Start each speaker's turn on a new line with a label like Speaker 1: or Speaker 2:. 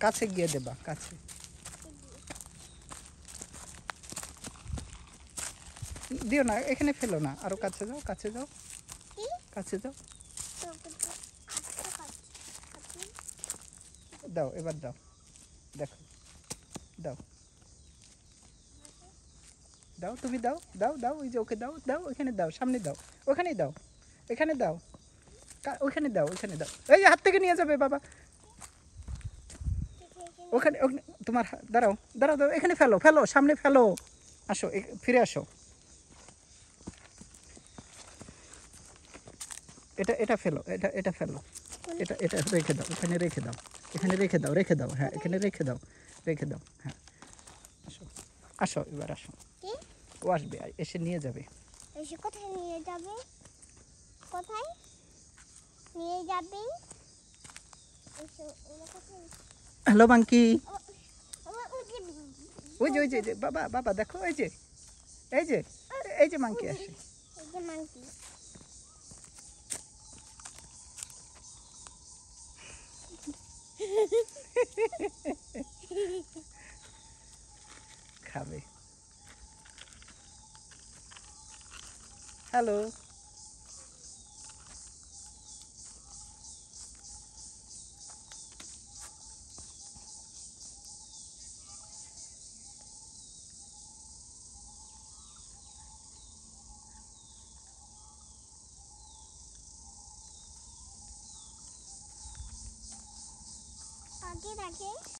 Speaker 1: কাছে গিয়ে দেবা, কাছে। দিও না, এখানে ফেলো না, আরো কাছে যাও, কাছে যাও, কাছে যাও। দাও, এবার দাও, দেখো, দাও, দাও, তুমি দাও, দাও, দাও, ওই যে ওকে দাও, দাও, ওইখানে দাও, সামনে দাও, ওখানেই দাও, এখানে দাও, ওইখানে দাও, ওইখানে দাও। এই হাত থেকে নিয়ে যাবে বাবা। ওখানে তোমার দাঁড়াও, দাঁড়াও, দাঁড়াও, এখানে ফেলো, ফেলো, সামনে ফেলো। আসো, ফিরে আসো। এটা এটা ফেলো, এটা ফেলো, এটা রেখে দাও, এখানে রেখে দাও, এখানে রেখে দাও, রেখে দাও, হ্যাঁ, এখানে রেখে দাও, রেখে দাও, হ্যাঁ। আসো, আসো, এবার আসো। ও আসবে, এসে নিয়ে যাবে।
Speaker 2: এসে কোথায় নিয়ে যাবে? কোথায় নিয়ে যাবে?
Speaker 1: Hello monkey.
Speaker 2: ওই
Speaker 1: ওই যে বাবা, বাবা দেখো, এই যে, এই যে, এই যে মাঙ্কি আসে।
Speaker 2: এই যে মাংকি।
Speaker 1: খাবে। হ্যালো।
Speaker 2: আগে রাখে